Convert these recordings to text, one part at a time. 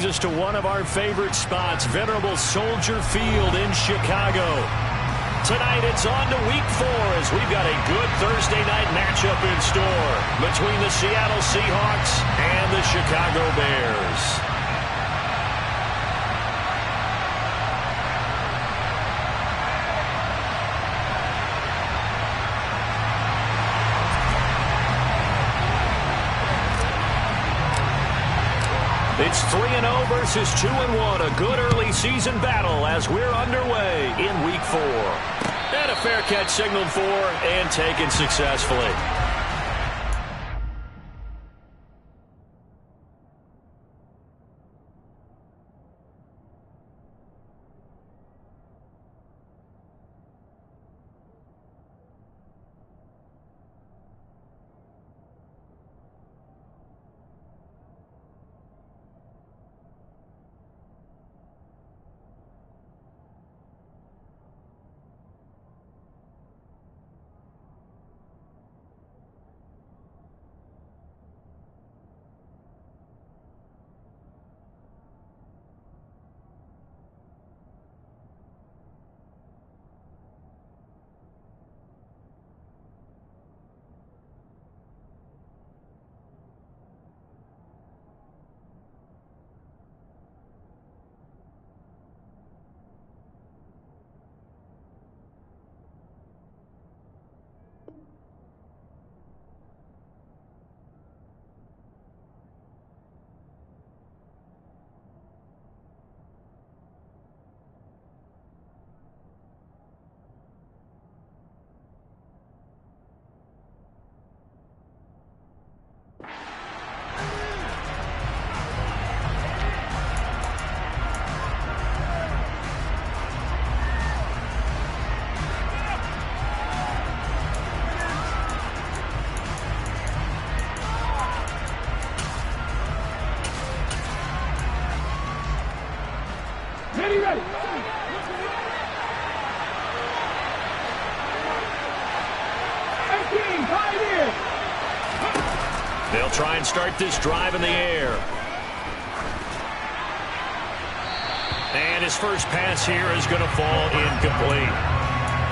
us to one of our favorite spots, venerable Soldier Field in Chicago. Tonight it's on to Week 4 as we've got a good Thursday night matchup in store between the Seattle Seahawks and the Chicago Bears. It's 3-0 versus 2-1, a good early season battle as we're underway in Week 4. And a fair catch signaled for and taken successfully. They'll try and start this drive in the air. And his first pass here is going to fall incomplete.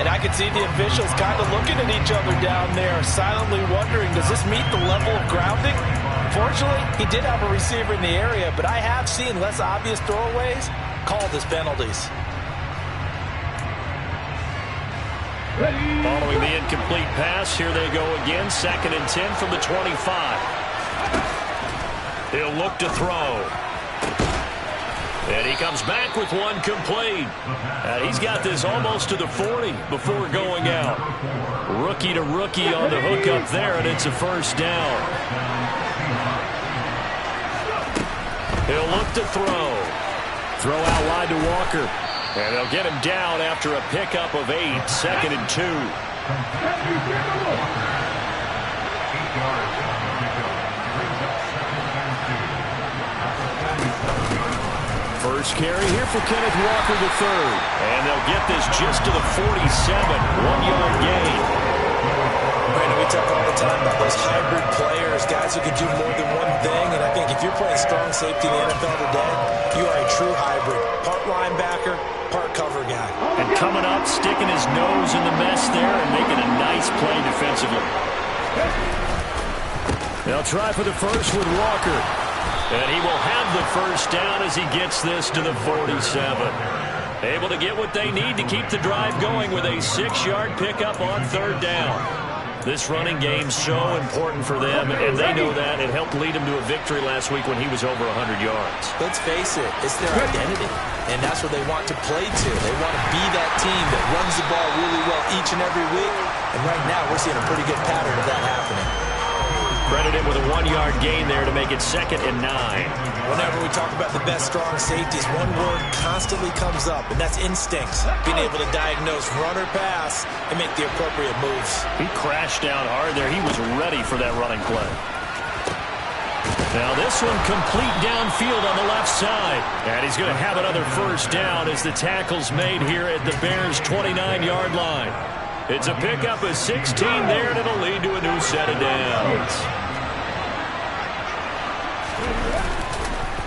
And I can see the officials kind of looking at each other down there, silently wondering, does this meet the level of grounding? Fortunately, he did have a receiver in the area, but I have seen less obvious throwaways called as penalties. Following the incomplete pass, here they go again. 2nd and 10 from the 25. He'll look to throw. And he comes back with one complete. He's got this almost to the 40 before going out. Rookie to rookie on the hook up there, and it's a first down. He'll look to throw. Throw out wide to Walker. And they'll get him down after a pickup of 8, 2nd and 2. First carry here for Kenneth Walker III. And they'll get this just to the 47, 1-yard gain. Brandon, we talk all the time about those hybrid players, guys who can do more than one thing. And I think if you're playing strong safety in the NFL today, you are a true hybrid. Part linebacker, part cover guy. And coming up, sticking his nose in the mess there and making a nice play defensively. They'll try for the first with Walker. And he will have the first down as he gets this to the 47. Able to get what they need to keep the drive going with a 6-yard pickup on 3rd down. This running game's so important for them, and they know that. It helped lead them to a victory last week when he was over 100 yards. Let's face it, it's their identity, and that's what they want to play to. They want to be that team that runs the ball really well each and every week, and right now we're seeing a pretty good pattern of that happening. Credited with a 1-yard gain there to make it 2nd and 9. Whenever we talk about the best strong safeties, one word constantly comes up, and that's instincts. Being able to diagnose run or pass and make the appropriate moves. He crashed down hard there. He was ready for that running play. Now this one complete downfield on the left side. And he's going to have another first down as the tackle's made here at the Bears' 29-yard line. It's a pickup of 16 there, and it'll lead to a new set of downs.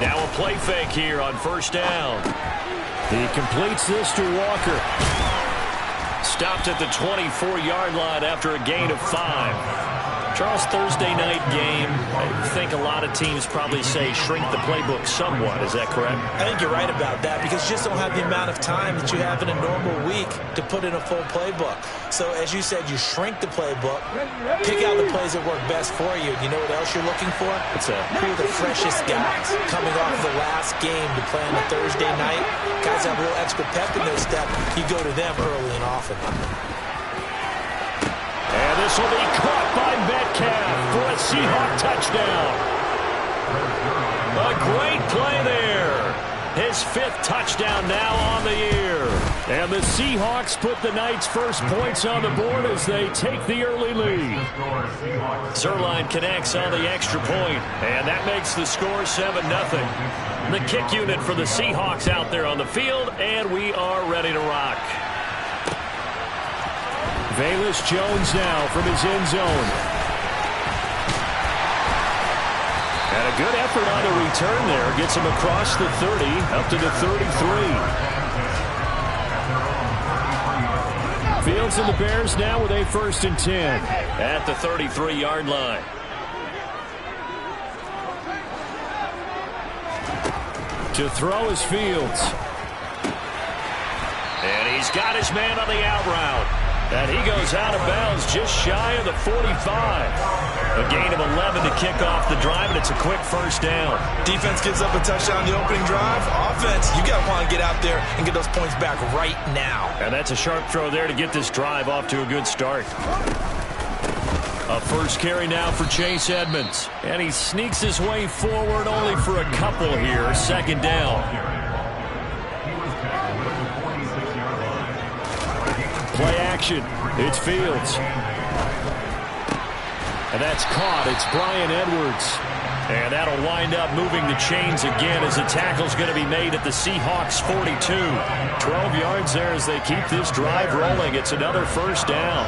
Now a play fake here on first down. He completes this to Walker. Stopped at the 24-yard line after a gain of 5. Charles, Thursday night game, I think a lot of teams probably say shrink the playbook somewhat. Is that correct? I think you're right about that because you just don't have the amount of time that you have in a normal week to put in a full playbook. So, as you said, you shrink the playbook, pick out the plays that work best for you. You know what else you're looking for? What's that? Who are the freshest guys coming off of the last game to play on a Thursday night? Guys have a little extra pep in their step. You go to them early and often. And this will be caught by Metcalf for a Seahawk touchdown. A great play there. His 5th touchdown now on the year. And the Seahawks put the night's first points on the board as they take the early lead. Zuerlein connects on the extra point, and that makes the score 7-0. The kick unit for the Seahawks out there on the field, and we are ready to rock. Velus Jones now from his end zone. And a good effort on the return there. Gets him across the 30, up to the 33. Fields and the Bears now with a 1st and 10. At the 33-yard line. To throw is Fields. And he's got his man on the out route. And he goes out of bounds just shy of the 45. A gain of 11 to kick off the drive, and it's a quick first down. Defense gives up a touchdown in the opening drive. Offense, you got to want to get out there and get those points back right now. And that's a sharp throw there to get this drive off to a good start. A first carry now for Chase Edmonds. And he sneaks his way forward only for a couple here. 2nd down. Play action. It's Fields. And that's caught. It's Bryan Edwards. And that'll wind up moving the chains again as the tackle's going to be made at the Seahawks 42. 12 yards there as they keep this drive rolling. It's another first down.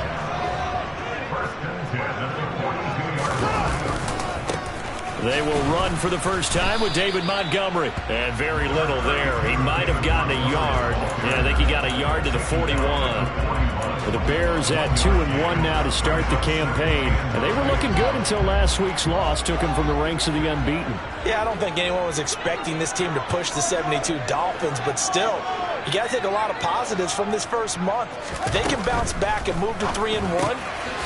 They will run for the first time with David Montgomery. And very little there. He might have gotten a yard. Yeah, I think he got a yard to the 41. Well, the Bears at 2-1 now to start the campaign. And they were looking good until last week's loss took them from the ranks of the unbeaten. Yeah, I don't think anyone was expecting this team to push the 72 Dolphins, but still, you got to take a lot of positives from this first month. If they can bounce back and move to 3-1,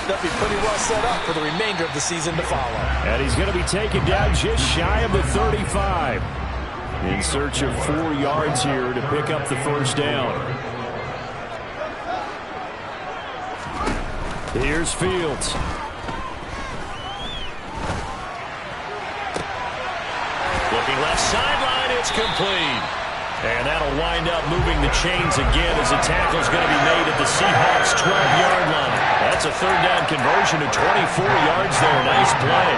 they'll be pretty well set up for the remainder of the season to follow. And he's going to be taken down just shy of the 35. In search of 4 yards here to pick up the first down. Here's Fields. Looking left sideline, it's complete. And that'll wind up moving the chains again as the tackle's going to be made at the Seahawks' 12-yard line. That's a 3rd down conversion of 24 yards there. Nice play.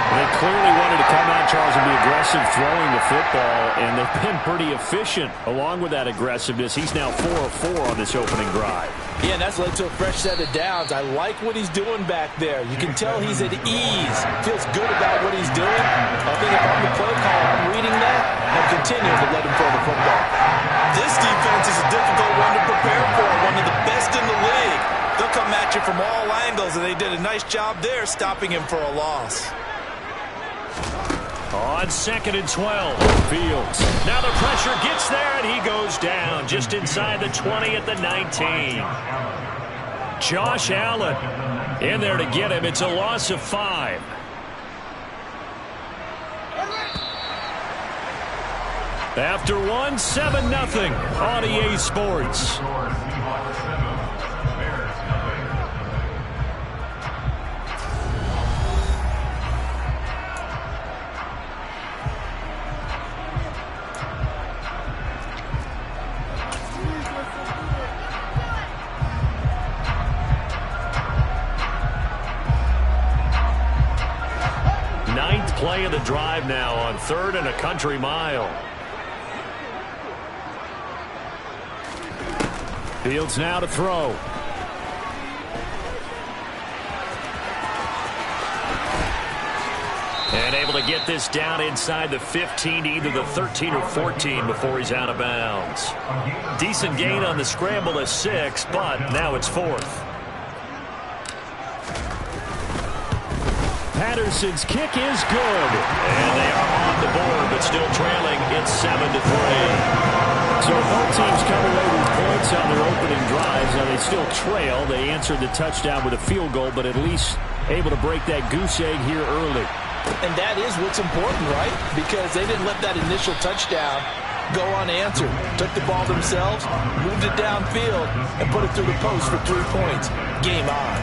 They clearly wanted to come out, Charles, and be aggressive throwing the football, and they've been pretty efficient along with that aggressiveness. He's now 4 of 4 on this opening drive. Yeah, and that's led to a fresh set of downs. I like what he's doing back there. You can tell he's at ease. Feels good about what he's doing. I think if I'm the play caller, I'm reading that and continuing to let him throw the football. This defense is a difficult one to prepare for, one of the best in the league. They'll come at you from all angles, and they did a nice job there stopping him for a loss. On 2nd and 12, Fields. Now the pressure gets there, and he goes down just inside the 20 at the 19. Josh Allen in there to get him. It's a loss of 5. After 1, 7-0 on EA Sports. Ninth play of the drive now on 3rd and a country mile. Fields now to throw. And able to get this down inside the 15, either the 13 or 14 before he's out of bounds. Decent gain on the scramble of 6, but now it's 4th. Patterson's kick is good. And they are on the board, but still trailing. It's 7-3. So both teams come away with points on their opening drives. Now they still trail. They answered the touchdown with a field goal, but at least able to break that goose egg here early. And that is what's important, right? Because they didn't let that initial touchdown go unanswered. Took the ball themselves, moved it downfield, and put it through the post for 3 points. Game on.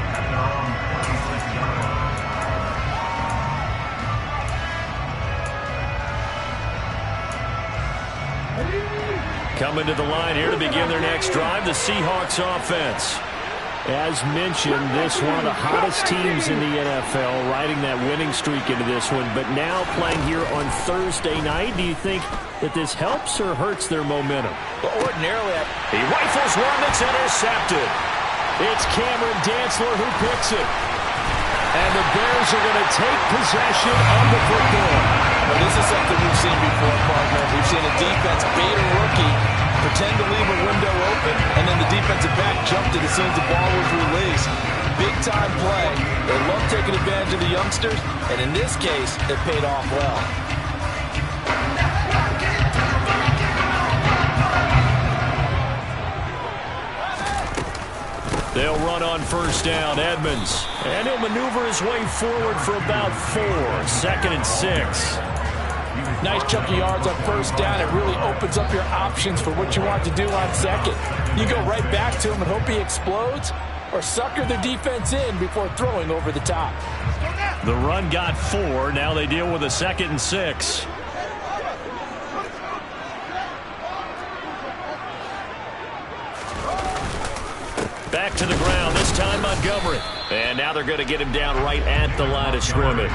Coming to the line here to begin their next drive, the Seahawks offense. As mentioned, this one of the hottest teams in the NFL, riding that winning streak into this one, but now playing here on Thursday night. Do you think that this helps or hurts their momentum? But ordinarily, he rifles one that's intercepted. It's Cameron Dantzler who picks it. And the Bears are going to take possession of the football. Well, this is something we've seen before, partner. We've seen a defense bait a rookie, pretend to leave a window open, and then the defensive back jumped it as soon as the ball was released. Big-time play. They love taking advantage of the youngsters, and in this case, it paid off well. They'll run on first down, Edmonds. And he'll maneuver his way forward for about 4. 2nd and 6. Nice chunk of yards on first down. It really opens up your options for what you want to do on second. You go right back to him and hope he explodes, or sucker the defense in before throwing over the top. The run got 4. Now they deal with a 2nd and 6. Back to the ground, this time Montgomery. And now they're going to get him down right at the line of scrimmage.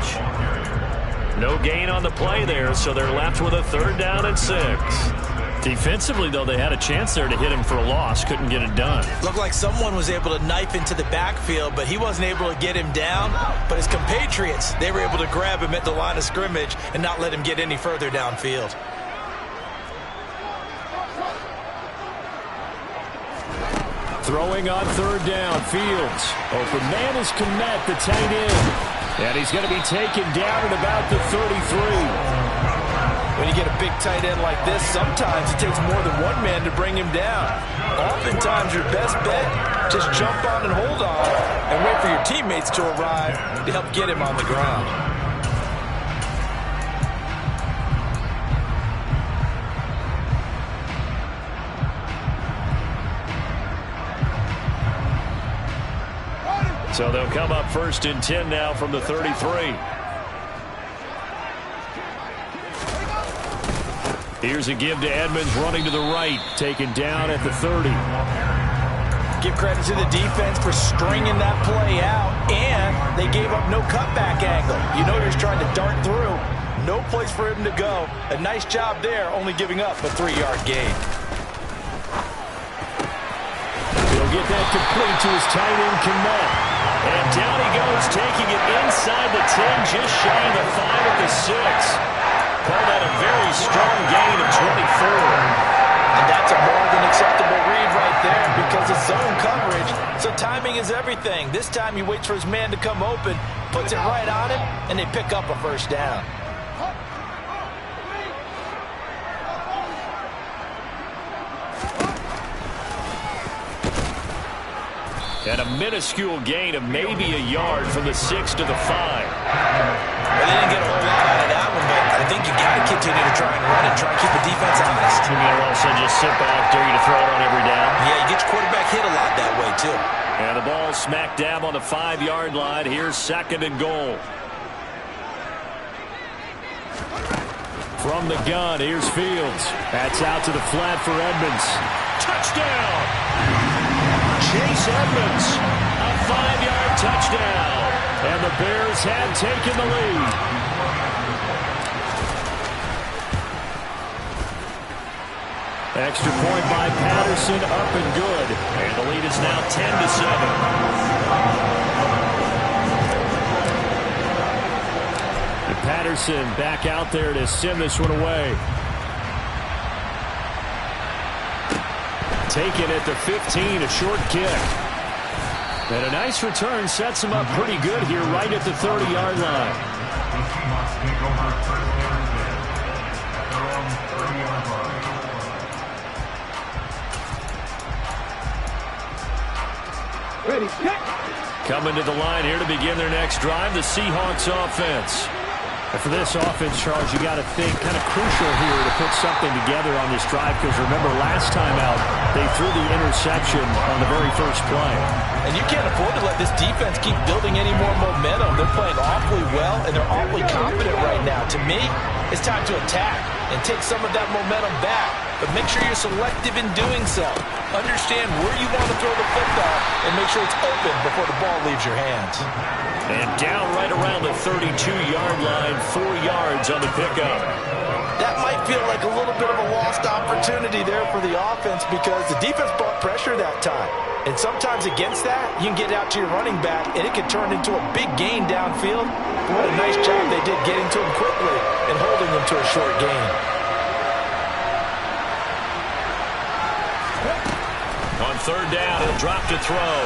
No gain on the play there, so they're left with a 3rd down and 6. Defensively, though, they had a chance there to hit him for a loss. Couldn't get it done. Looked like someone was able to knife into the backfield, but he wasn't able to get him down. But his compatriots, they were able to grab him at the line of scrimmage and not let him get any further downfield. Throwing on 3rd down, Fields. Open man is Kmet, the tight end. And he's going to be taken down at about the 33. When you get a big tight end like this, sometimes it takes more than one man to bring him down. Oftentimes, your best bet, just jump on and hold on and wait for your teammates to arrive to help get him on the ground. So they'll come up 1st and 10 now from the 33. Here's a give to Edmonds running to the right, taken down at the 30. Give credit to the defense for stringing that play out, and they gave up no cutback angle. You know he's trying to dart through. No place for him to go. A nice job there, only giving up a 3-yard gain. He'll get that complete to his tight end, Kmet. And down he goes, taking it inside the 10, just shy of the 5 at the 6. Call that a very strong gain of 24. And that's a more than acceptable read right there because it's zone coverage. So timing is everything. This time he waits for his man to come open, puts it right on him, and they pick up a 1st down. And a minuscule gain of maybe a yard from the 6 to the 5. Well, they didn't get a whole lot out of that one, but I think you got to continue to try and run and try and keep the defense honest. You may well say just sit back, dare you to throw it on every down. Yeah, you get your quarterback hit a lot that way, too. And the ball smack dab on the 5-yard line. Here's 2nd and goal. From the gun, here's Fields. That's out to the flat for Edmonds. Touchdown! Chase Edmonds, a 5-yard touchdown. And the Bears have taken the lead. Extra point by Patterson, up and good. And the lead is now 10-7. The Patterson back out there to send this one away. Taken at the 15, a short kick. And a nice return sets him up pretty good here right at the 30-yard line. Ready, kick. Coming to the line here to begin their next drive, the Seahawks offense. And for this offense, Charles, you got to think kind of crucial here to put something together on this drive, because remember last time out they threw the interception on the very first play. And you can't afford to let this defense keep building any more momentum. They're playing awfully well, and they're awfully confident right now. To me, it's time to attack and take some of that momentum back. But make sure you're selective in doing so. Understand where you want to throw the football and make sure it's open before the ball leaves your hands. And down right around the 32-yard line, 4 yards on the pickup. That might feel like a little bit of a lost opportunity there for the offense because the defense brought pressure that time. And sometimes against that, you can get out to your running back, and it can turn into a big gain downfield. But what a nice job they did getting to him quickly and holding him to a short gain. On third down, he'll drop to throw.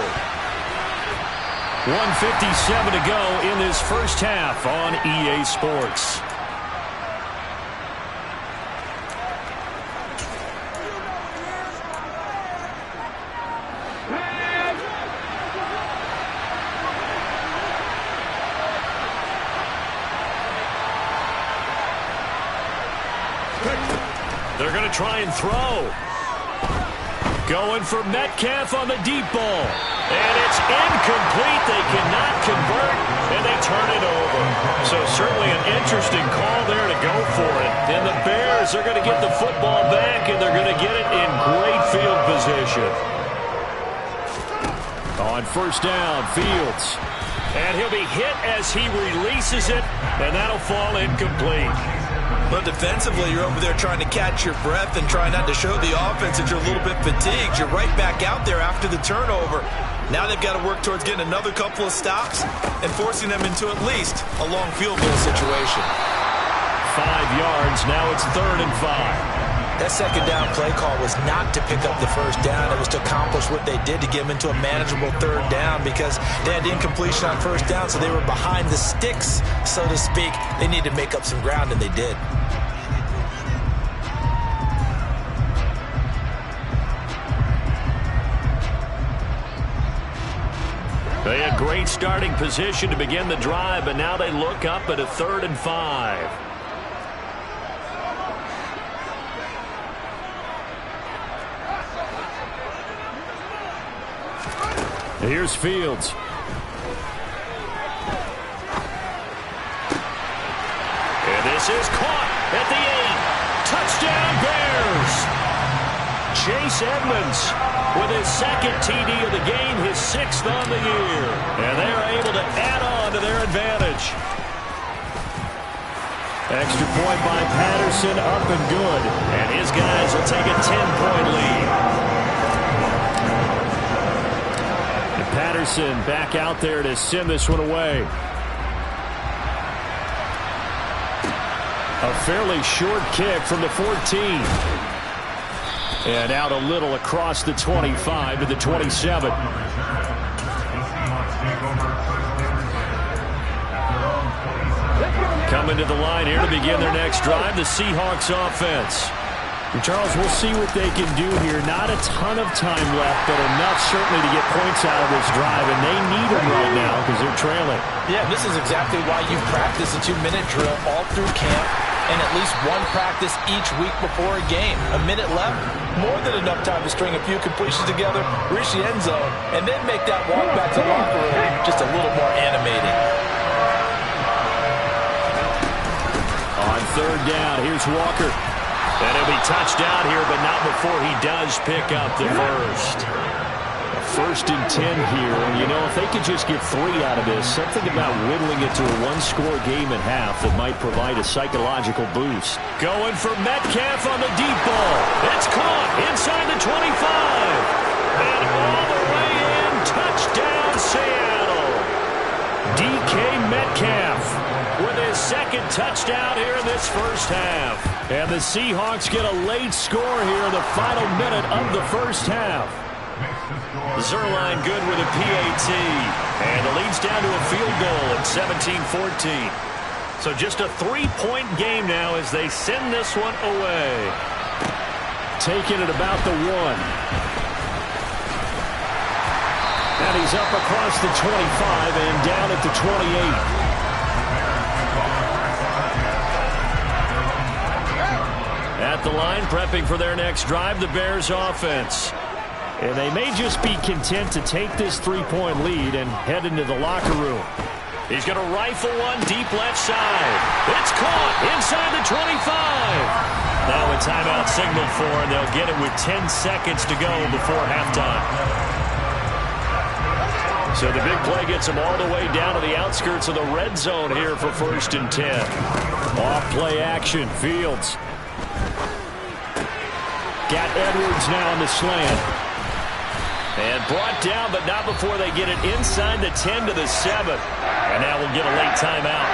1:57 to go in this first half on EA Sports. They're going to try and throw. Going for Metcalf on the deep ball. And it's incomplete. They cannot convert, and they turn it over. So certainly an interesting call there to go for it. And the Bears are going to get the football back, and they're going to get it in great field position. On first down, Fields. And he'll be hit as he releases it, and that'll fall incomplete. But defensively, you're over there trying to catch your breath and try not to show the offense that you're a little bit fatigued. You're right back out there after the turnover. Now they've got to work towards getting another couple of stops and forcing them into at least a long field goal situation. 5 yards. Now it's 3rd and 5. That second down play call was not to pick up the first down. It was to accomplish what they did to get them into a manageable third down because they had incompletion on first down, so they were behind the sticks, so to speak. They needed to make up some ground, and they did. They had great starting position to begin the drive, but now they look up at a 3rd and 5. Here's Fields. And this is caught at the 8. Touchdown Bears! Chase Edmonds with his second TD of the game, his 6th on the year. And they're able to add on to their advantage. Extra point by Patterson, up and good. And his guys will take a 10-point lead. Patterson back out there to send this one away. A fairly short kick from the 14. And out a little across the 25 to the 27. Coming to the line here to begin their next drive, the Seahawks offense. And Charles, we'll see what they can do here. Not a ton of time left, but enough certainly to get points out of this drive, and they need them right now because they're trailing. Yeah, this is exactly why you practice a 2-minute drill all through camp and at least one practice each week before a game. A minute left, more than enough time to string a few completions together, reach the end zone, and then make that walk back to the locker room just a little more animated. On third down, here's Walker. And he'll be touched down here, but not before he does pick up the first. 1st and 10 here, and you know, if they could just get 3 out of this, something about whittling it to a 1-score game at half that might provide a psychological boost. Going for Metcalf on the deep ball. It's caught inside the 25. And all the way in, touchdown Seattle. DK Metcalf with his second touchdown here in this first half. And the Seahawks get a late score here in the final minute of the first half. Zuerlein good with a PAT. And the lead's down to a field goal at 17-14. So just a 3-point game now as they send this one away. Taking it about the 1. And he's up across the 25 and down at the 28. At the line, prepping for their next drive, the Bears offense. And they may just be content to take this 3-point lead and head into the locker room. He's going to rifle one deep left side. It's caught inside the 25. Now a timeout signal for, and they'll get it with 10 seconds to go before halftime. So the big play gets them all the way down to the outskirts of the red zone here for 1st and 10. Off play action. Fields. Got Edwards now on the slant. And brought down, but not before they get it inside the 10 to the 7. And now we'll get a late timeout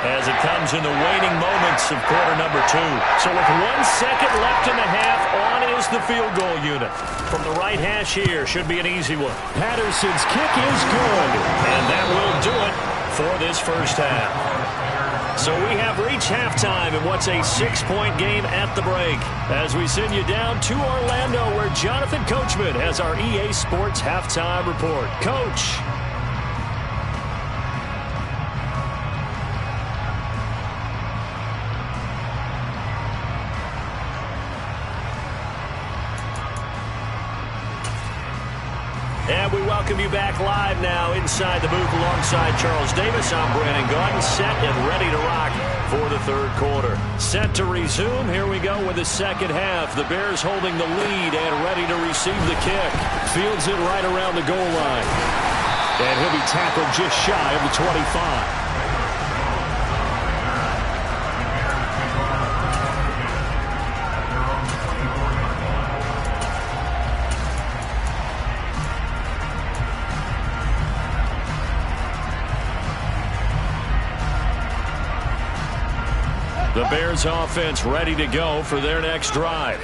as it comes in the waning moments of quarter number 2. So with 1 second left in the half, on is the field goal unit. From the right hash here, should be an easy one. Patterson's kick is good. And that will do it for this first half. So we have reached halftime in what's a 6-point game at the break. As we send you down to Orlando, where Jonathan Coachman has our EA Sports halftime report. Coach. And we welcome you back live now inside the booth alongside Charles Davis. I'm Brandon Gaudin, set and ready to rock for the third quarter. Set to resume. Here we go with the second half. The Bears holding the lead and ready to receive the kick. Fields it right around the goal line. And he'll be tackled just shy of the 25. The Bears offense ready to go for their next drive.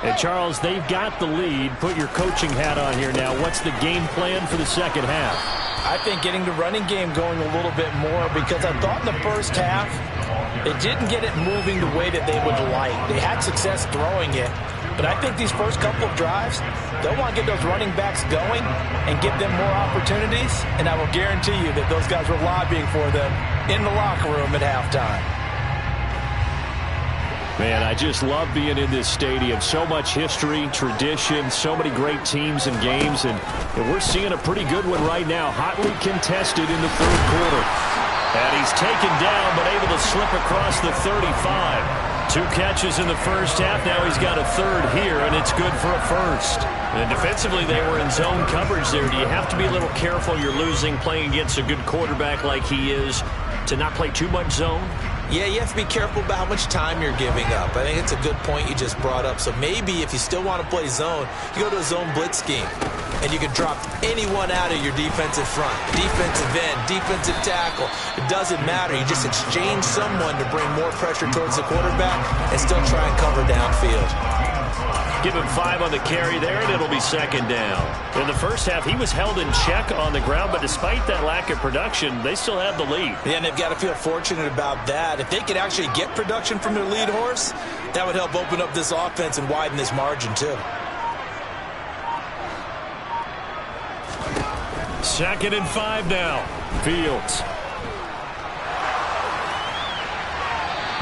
And Charles, they've got the lead. Put your coaching hat on here now. What's the game plan for the second half? I think getting the running game going a little bit more, because I thought in the first half they didn't get it moving the way that they would like. They had success throwing it, but I think these first couple of drives, they'll want to get those running backs going and give them more opportunities, and I will guarantee you that those guys were lobbying for them in the locker room at halftime. Man, I just love being in this stadium. So much history, tradition, so many great teams and games, and we're seeing a pretty good one right now. Hotly contested in the third quarter. And he's taken down, but able to slip across the 35. 2 catches in the first half. Now he's got a third here, and it's good for a first. And defensively, they were in zone coverage there. Do you have to be a little careful? You're losing, playing against a good quarterback like he is, to not play too much zone? Yeah, you have to be careful about how much time you're giving up. I think it's a good point you just brought up. So maybe if you still want to play zone, you go to a zone blitz scheme, and you can drop anyone out of your defensive front, defensive end, defensive tackle. It doesn't matter. You just exchange someone to bring more pressure towards the quarterback and still try and cover downfield. Give him 5 on the carry there, and it'll be second down. In the first half, he was held in check on the ground, but despite that lack of production, they still have the lead. Yeah, and they've got to feel fortunate about that. If they could actually get production from their lead horse, that would help open up this offense and widen this margin, too. Second and 5 now. Fields.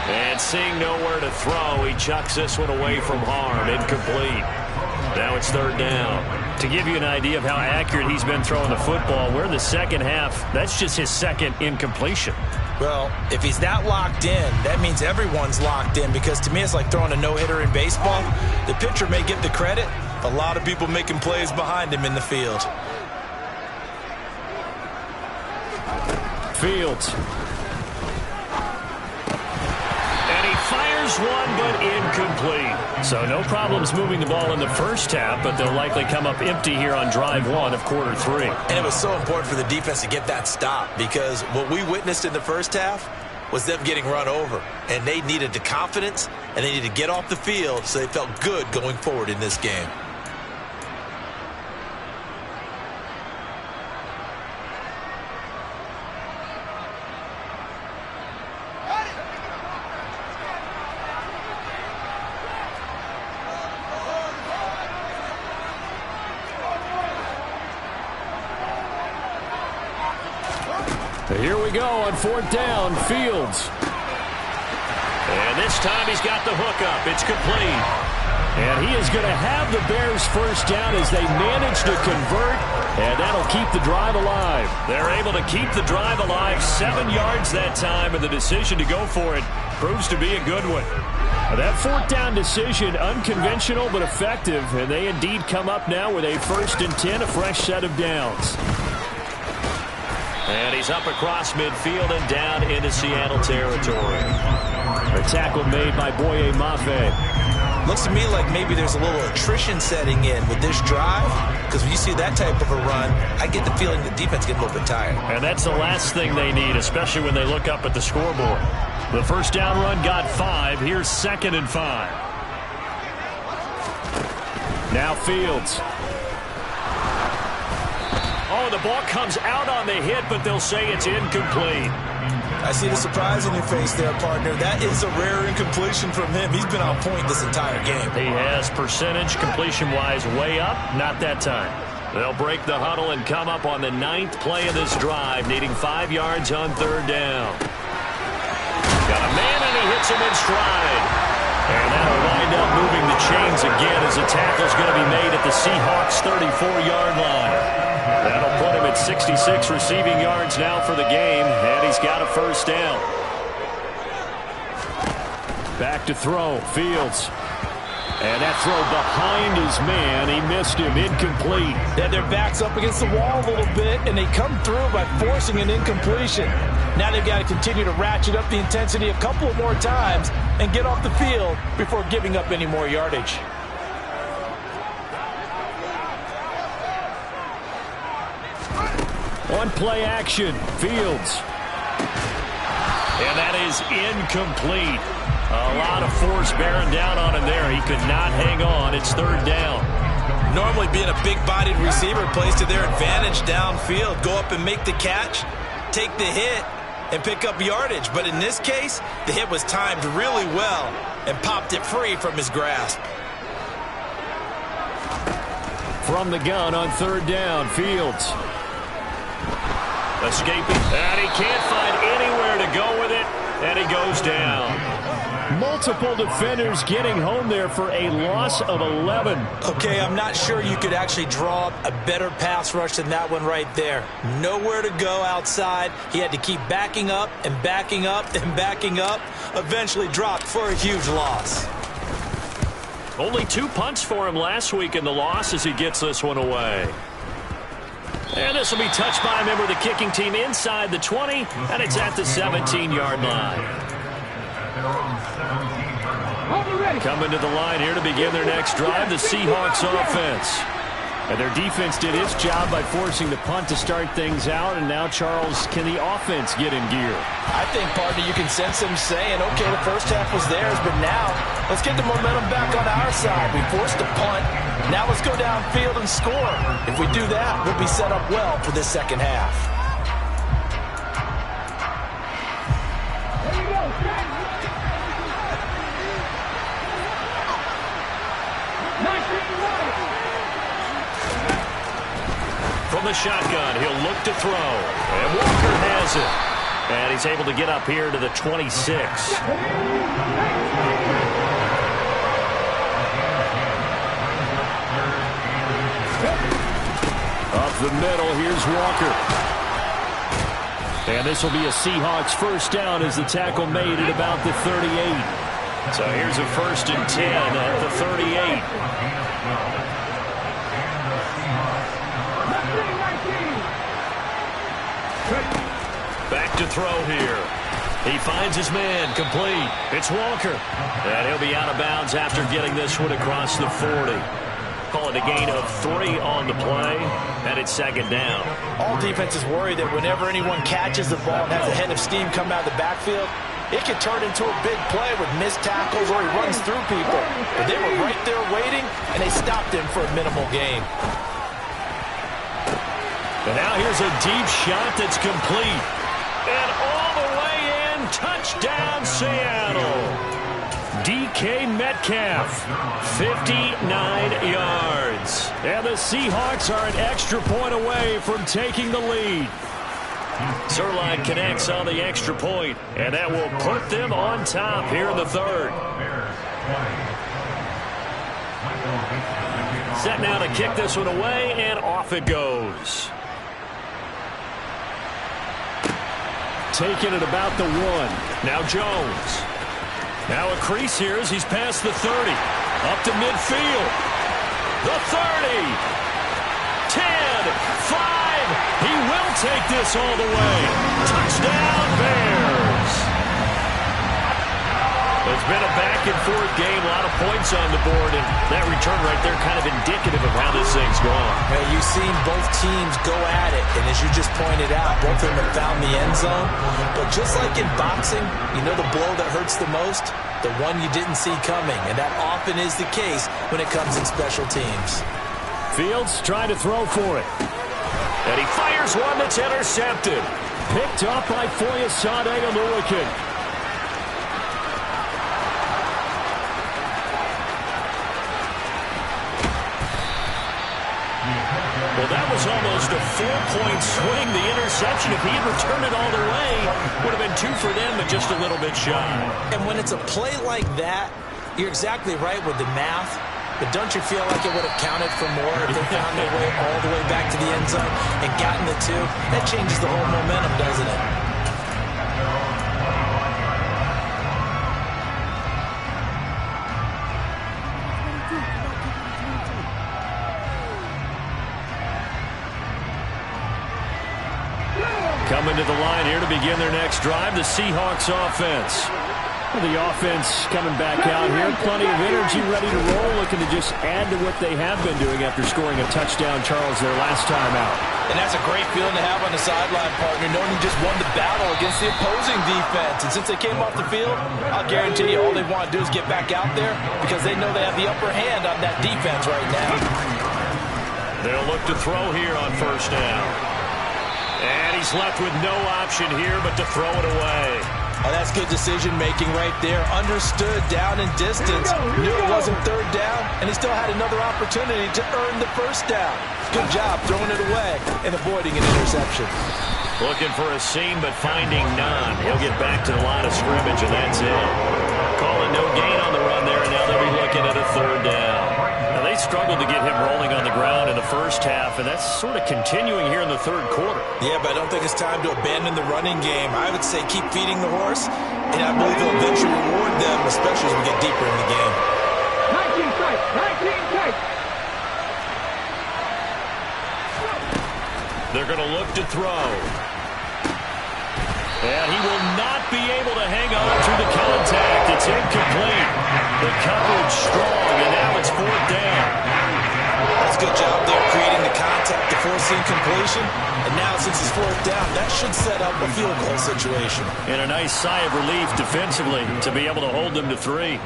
And seeing nowhere to throw, he chucks this one away from harm. Incomplete. Now it's third down. To give you an idea of how accurate he's been throwing the football, we're in the second half. That's just his second incompletion. Well, if he's that locked in, that means everyone's locked in, because to me it's like throwing a no-hitter in baseball. The pitcher may get the credit. A lot of people making plays behind him in the field. Fields. Fires one, but incomplete. So no problems moving the ball in the first half, but they'll likely come up empty here on drive 1 of quarter 3. And it was so important for the defense to get that stop, because what we witnessed in the first half, was them getting run over. And they needed the confidence, and they needed to get off the field so they felt good going forward in this game. Here we go on 4th down, Fields. And this time he's got the hook up. It's complete. And he is going to have the Bears first down as they manage to convert, and that'll keep the drive alive. They're able to keep the drive alive, 7 yards that time, and the decision to go for it proves to be a good one. That 4th down decision, unconventional but effective, and they indeed come up now with a 1st and 10, a fresh set of downs. And he's up across midfield and down into Seattle territory. A tackle made by Boye Mafe. Looks to me like maybe there's a little attrition setting in with this drive, because when you see that type of a run, I get the feeling the defense gets a little bit tired. And that's the last thing they need, especially when they look up at the scoreboard. The first down run got 5. Here's 2nd and 5. Now Fields. Oh, the ball comes out on the hit, but they'll say it's incomplete. I see the surprise in your face there, partner. That is a rare incompletion from him. He's been on point this entire game. He has percentage completion-wise way up. Not that time. They'll break the huddle and come up on the 9th play of this drive, needing 5 yards on 3rd down. Got a man, and he hits him in stride. And that'll wind up moving the chains again as the tackle's going to be made at the Seahawks' 34-yard line. That'll put him at 66 receiving yards now for the game, and he's got a 1st down. Back to throw, Fields. And that throw behind his man, he missed him, incomplete. Then their back's up against the wall a little bit, and they come through by forcing an incompletion. Now they've got to continue to ratchet up the intensity a couple of more times and get off the field before giving up any more yardage. On play action, Fields. And that is incomplete. A lot of force bearing down on him there. He could not hang on. It's 3rd down. Normally being a big-bodied receiver plays to their advantage downfield. Go up and make the catch, take the hit, and pick up yardage. But in this case, the hit was timed really well and popped it free from his grasp. From the gun on 3rd down, Fields. Escaping, and he can't find anywhere to go with it, and he goes down. Multiple defenders getting home there for a loss of 11. Okay, I'm not sure you could actually draw up a better pass rush than that one right there. Nowhere to go outside. He had to keep backing up and backing up and backing up. Eventually dropped for a huge loss. Only 2 punts for him last week in the loss as he gets this one away. And this will be touched by a member of the kicking team inside the 20, and it's at the 17-yard line. Coming to the line here to begin their next drive, the Seahawks offense. And their defense did its job by forcing the punt to start things out, and now, Charles, can the offense get in gear? I think, partner, you can sense them saying, okay, the first half was theirs, but now let's get the momentum back on our side. We forced a punt. Now let's go downfield and score. If we do that, we'll be set up well for this second half. From the shotgun, he'll look to throw. And Walker has it. And he's able to get up here to the 26. Up the middle, here's Walker. And this will be a Seahawks 1st down as the tackle made at about the 38. So here's a 1st and 10 at the 38. Back to throw here. He finds his man, complete. It's Walker. And he'll be out of bounds after getting this one across the 40. Call it a gain of 3 on the play, and it's second down. All defenses worry that whenever anyone catches the ball and has a head of steam come out of the backfield, it can turn into a big play with missed tackles or he runs through people. But they were right there waiting, and they stopped him for a minimal gain. And now here's a deep shot that's complete. And all the way in, touchdown Seattle. DK Metcalf, 59 yards. And the Seahawks are an extra point away from taking the lead. Zuerlein connects on the extra point, and that will put them on top here in the third. Set now to kick this one away, and off it goes. Taking it about the 1. Now Jones. Now a crease here as he's past the 30. Up to midfield. The 30. 10. 5. He will take this all the way. Touchdown Bears. It's been a back-and-forth game. A lot of points on the board. And that return right there kind of indicative of how this thing's gone. Hey, you've seen both teams go at it. And as you just pointed out, both of them have found the end zone. But just like in boxing, you know the blow that hurts the most? The one you didn't see coming. And that often is the case when it comes in special teams. Fields trying to throw for it. And he fires one that's intercepted. Picked up by Foyesade Oluwakin. Well, that was almost a 4-point swing. The interception, if he had returned it all the way, would have been 2 for them, but just a little bit shy. And when it's a play like that, you're exactly right with the math. But don't you feel like it would have counted for more if they found their way all the way back to the end zone and gotten the 2? That changes the whole momentum, doesn't it? Coming to the line here to begin their next drive, the Seahawks offense. Well, the offense coming back out here. Plenty of energy, ready to roll, looking to just add to what they have been doing after scoring a touchdown, Charles, their last time out. And that's a great feeling to have on the sideline, partner, knowing you just won the battle against the opposing defense. And since they came off the field, I'll guarantee you all they want to do is get back out there because they know they have the upper hand on that defense right now. They'll look to throw here on first down. And he's left with no option here but to throw it away. Oh, that's good decision-making right there. Understood down and distance. Knew it wasn't third down, and he still had another opportunity to earn the first down. Good job throwing it away and avoiding an interception. Looking for a seam, but finding none. He'll get back to the line of scrimmage, and that's it. Calling no gain on the run there, and now they'll be looking at a third down. Now, they struggled to get him rolling on the ground in the first half, and that's sort of continuing here in the third quarter. Yeah, but I don't think it's time to abandon the running game. I would say keep feeding the horse, and I believe he'll eventually reward them, especially as we get deeper in the game. 19 strikes, 19 strikes. They're going to look to throw. And he will not be able to hang on through the contact. It's incomplete. The coverage strong, and now it's fourth down. That's a good job there creating the contact to force the incompletion. And now since it's fourth down, that should set up a field goal situation. And a nice sigh of relief defensively to be able to hold them to 3.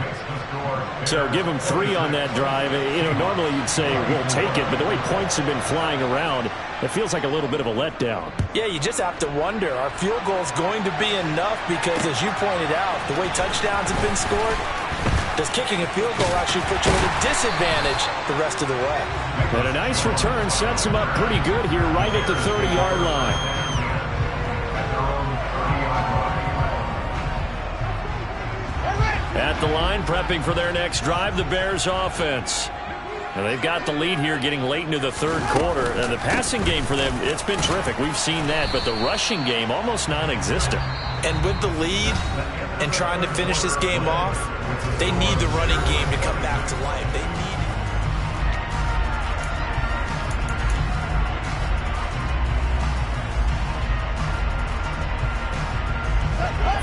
So give them 3 on that drive. You know, normally you'd say, we'll take it, but the way points have been flying around, it feels like a little bit of a letdown. Yeah, you just have to wonder, are field goals going to be enough? Because as you pointed out, the way touchdowns have been scored, does kicking a field goal actually put you at a disadvantage the rest of the way? And a nice return sets him up pretty good here right at the 30-yard line. At the line, prepping for their next drive, the Bears offense. Now they've got the lead here getting late into the third quarter. And the passing game for them, it's been terrific. We've seen that, but the rushing game almost non-existent. And with the lead and trying to finish this game off, they need the running game to come back to life. They need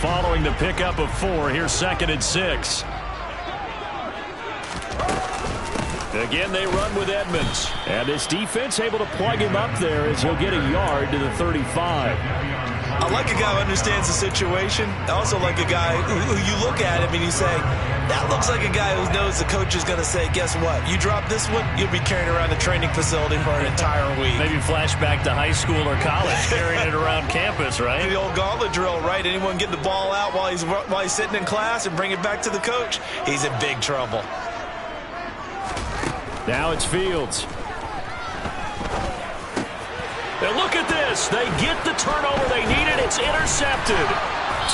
Following the pickup of 4, here's 2nd and 6. Again, they run with Edmonds. And this defense able to plug him up there as he'll get a yard to the 35. I like a guy who understands the situation. I also like a guy who you look at him and you say, that looks like a guy who knows the coach is going to say, guess what? You drop this one, you'll be carrying around the training facility for an entire week. Maybe flashback to high school or college, carrying it around campus, right? The old gauntlet drill, right? Anyone get the ball out while he's sitting in class and bring it back to the coach, he's in big trouble. Now it's Fields. And look at this. They get the turnover they needed. It's intercepted.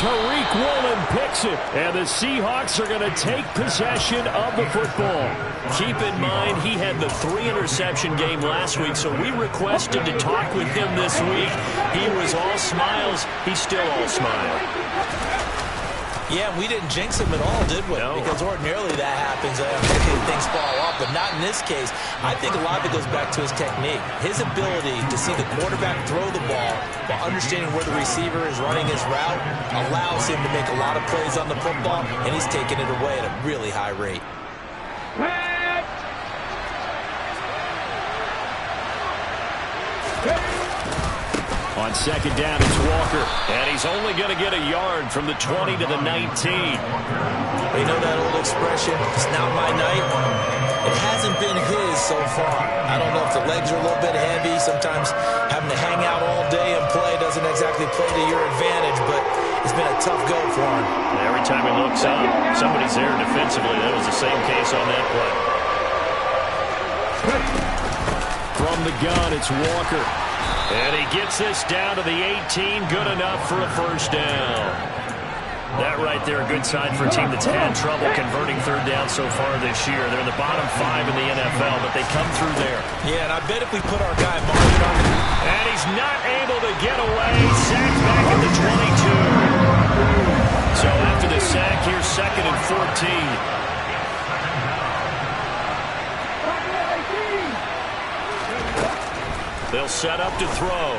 Tariq Woolen picks it. And the Seahawks are going to take possession of the football. Keep in mind, he had the 3-interception game last week, so we requested to talk with him this week. He was all smiles. He's still all smile. Yeah, we didn't jinx him at all, did we? No. Because ordinarily that happens. Things fall off, but not in this case. I think a lot of it goes back to his technique. His ability to see the quarterback throw the ball while understanding where the receiver is running his route allows him to make a lot of plays on the football, and he's taking it away at a really high rate. On second down, it's Walker. And he's only going to get a yard from the 20 to the 19. You know that old expression, it's not my night? It hasn't been his so far. I don't know if the legs are a little bit heavy. Sometimes having to hang out all day and play doesn't exactly play to your advantage, but it's been a tough go for him. Every time he looks up, somebody's there defensively. That was the same case on that play. From the gun, it's Walker. And he gets this down to the 18. Good enough for a first down. That right there, a good sign for a team that's had trouble converting third down so far this year. They're in the bottom 5 in the NFL, but they come through there. Yeah, and I bet if we put our guy Martin on the... And he's not able to get away. Sacked back at the 22. So after the sack, here's 2nd and 14. They'll set up to throw.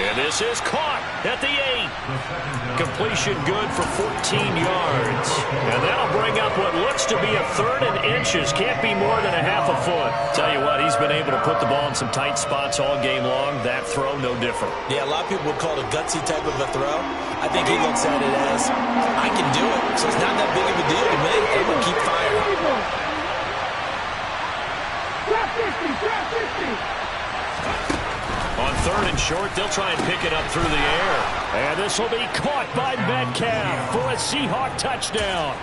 And this is caught at the 8. Completion good for 14 yards. And that'll bring up what looks to be a 3rd and inches. Can't be more than a half a foot. Tell you what, he's been able to put the ball in some tight spots all game long. That throw, no different. Yeah, a lot of people would call it a gutsy type of a throw. I think he looks at it as, I can do it. So it's not that big of a deal to me. I'm going to keep firing. On 3rd and short, they'll try and pick it up through the air. And this will be caught by Metcalf for a Seahawk touchdown.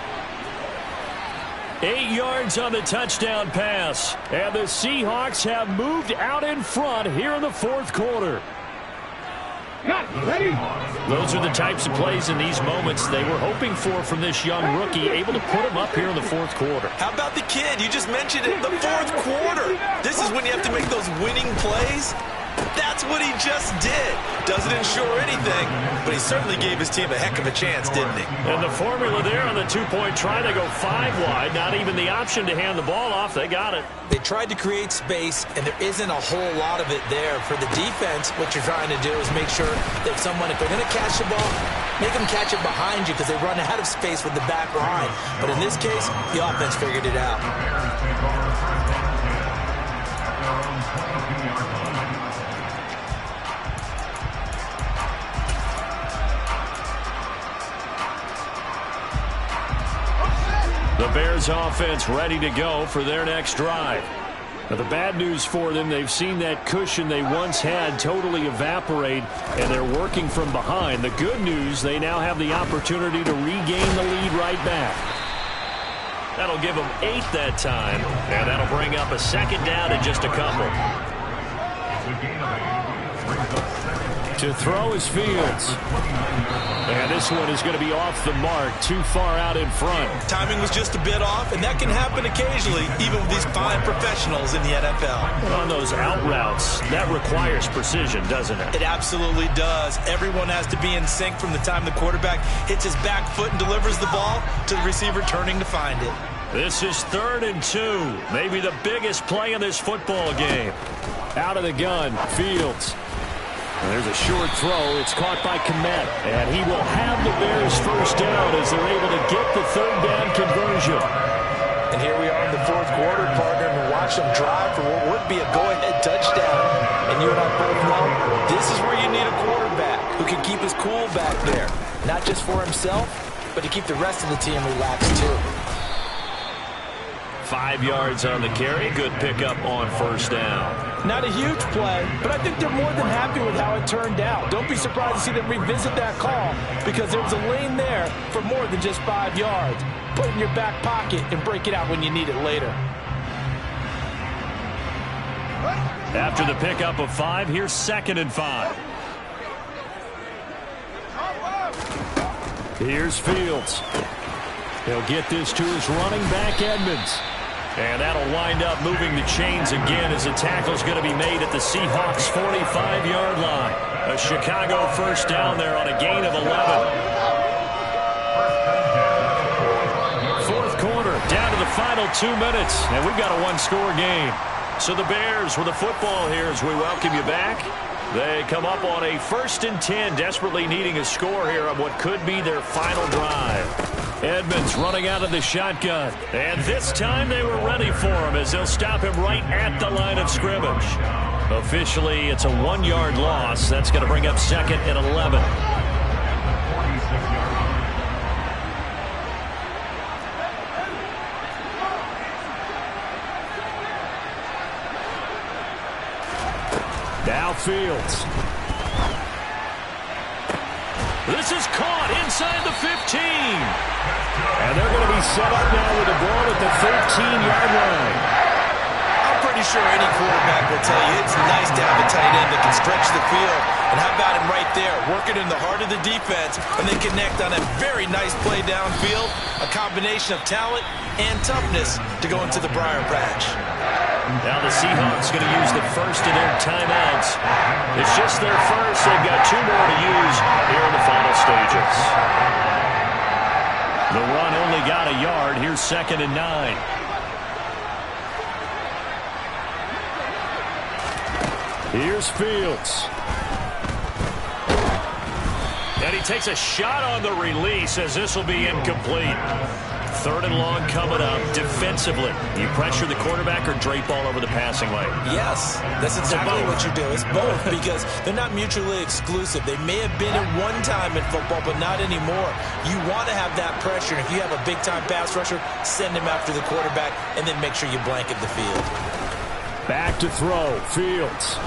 8 yards on the touchdown pass. And the Seahawks have moved out in front here in the 4th quarter. Those are the types of plays in these moments they were hoping for from this young rookie, able to put him up here in the 4th quarter. How about the kid? You just mentioned it, the 4th quarter. This is when you have to make those winning plays. That's what he just did. Doesn't ensure anything, but he certainly gave his team a heck of a chance, didn't he? And the formula there on the 2-point try, they go 5 wide. Not even the option to hand the ball off. They got it. They tried to create space, and there isn't a whole lot of it there. For the defense, what you're trying to do is make sure that someone, if they're going to catch the ball, make them catch it behind you because they run out of space with the back line. But in this case, the offense figured it out. The Bears offense ready to go for their next drive. Now, the bad news for them, they've seen that cushion they once had totally evaporate, and they're working from behind. The good news, they now have the opportunity to regain the lead right back. That'll give them 8 that time, and that'll bring up a 2nd down in just a couple. To throw is Fields. And this one is going to be off the mark, too far out in front. Timing was just a bit off, and that can happen occasionally, even with these fine professionals in the NFL. On those out routes, that requires precision, doesn't it? It absolutely does. Everyone has to be in sync from the time the quarterback hits his back foot and delivers the ball to the receiver turning to find it. This is 3rd and 2. Maybe the biggest play in this football game. Out of the gun, Fields. And there's a short throw. It's caught by Kmet. And he will have the Bears first down as they're able to get the 3rd down conversion. And here we are in the 4th quarter. establish some drive for what would be a go-ahead touchdown. And you and I both know this is where you need a quarterback who can keep his cool back there. Not just for himself, but to keep the rest of the team relaxed too. 5 yards on the carry. Good pickup on first down. Not a huge play, but I think they're more than happy with how it turned out. Don't be surprised to see them revisit that call because there was a lane there for more than just 5 yards. Put it in your back pocket and break it out when you need it later. After the pickup of 5, here's 2nd and 5. Here's Fields. He'll get this to his running back, Edmonds. And that'll wind up moving the chains again as the tackle's going to be made at the Seahawks' 45-yard line. A Chicago first down there on a gain of 11. Fourth quarter, down to the final 2 minutes, and we've got a one-score game. So the Bears with the football here as we welcome you back. They come up on a 1st and 10, desperately needing a score here on what could be their final drive. Edmonds running out of the shotgun. And this time they were ready for him as they'll stop him right at the line of scrimmage. Officially, it's a 1-yard loss. That's going to bring up 2nd and 11. Now Fields. This is caught inside the 15. And they're going to be set up now with the ball at the 13-yard line. I'm pretty sure any quarterback will tell you it's nice to have a tight end that can stretch the field. And how about him right there, working in the heart of the defense, and they connect on a very nice play downfield, a combination of talent and toughness to go into the briar patch. Now the Seahawks going to use the first of their timeouts. It's just their first. They've got 2 more to use here in the final stages. The run only got a yard. Here's 2nd and 9. Here's Fields. And he takes a shot on the release as this will be incomplete. 3rd and long coming up defensively. You pressure the quarterback or drape all over the passing lane? Yes, that's exactly what you do. It's both because they're not mutually exclusive. They may have been at one time in football, but not anymore. You want to have that pressure. If you have a big-time pass rusher, send him after the quarterback, and then make sure you blanket the field. Back to throw. Fields.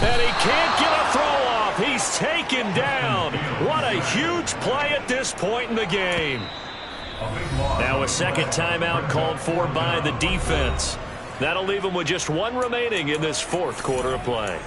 And he can't get a throw off. He's taken down. What a huge play at this point in the game. Now a 2nd timeout called for by the defense. That'll leave them with just 1 remaining in this 4th quarter of play.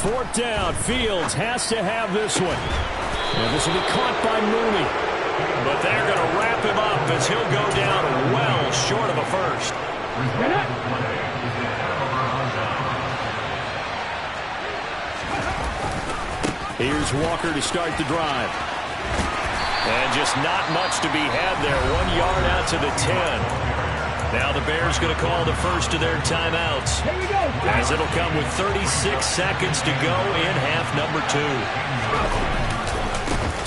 Fourth down. Fields has to have this one. And this will be caught by Mooney. But they're going to wrap him up as he'll go down well short of a first. Here's Walker to start the drive. And just not much to be had there. 1 yard out to the 10. Now the Bears going to call the first of their timeouts as it'll come with 36 seconds to go in half number 2.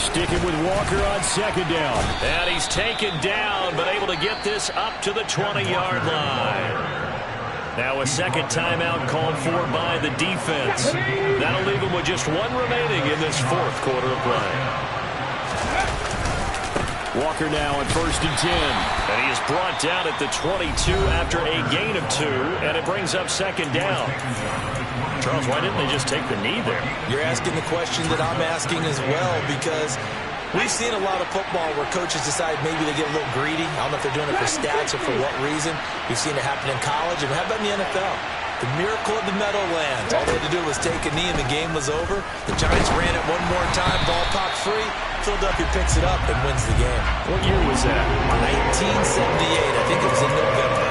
Sticking with Walker on 2nd down. And he's taken down, but able to get this up to the 20-yard line. Now a 2nd timeout called for by the defense. That'll leave him with just 1 remaining in this 4th quarter of play. Walker now on 1st and 10. And he is brought down at the 22 after a gain of 2, and it brings up 2nd down. Charles, why didn't they just take the knee there? You're asking the question that I'm asking as well, because we've seen a lot of football where coaches decide maybe they get a little greedy. I don't know if they're doing it for stats or for what reason. We've seen it happen in college, and how about in the NFL? The miracle of the Meadowlands. All they had to do was take a knee and the game was over. The Giants ran it one more time, ball popped free. Philadelphia picks it up and wins the game. What year was that? 1978. I think it was in November.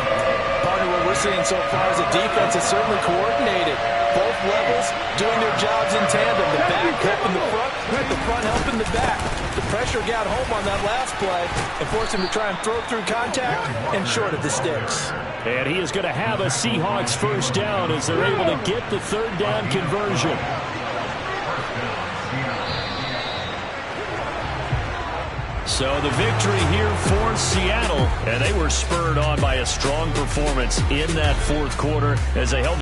seeing so far is a defense that's certainly coordinated. Both levels doing their jobs in tandem. The back helping the front helping the back. The pressure got home on that last play and forced him to try and throw through contact and short of the sticks. And he is going to have a Seahawks first down as they're able to get the third down conversion. So the victory here for Seattle, and they were spurred on by a strong performance in that fourth quarter as they held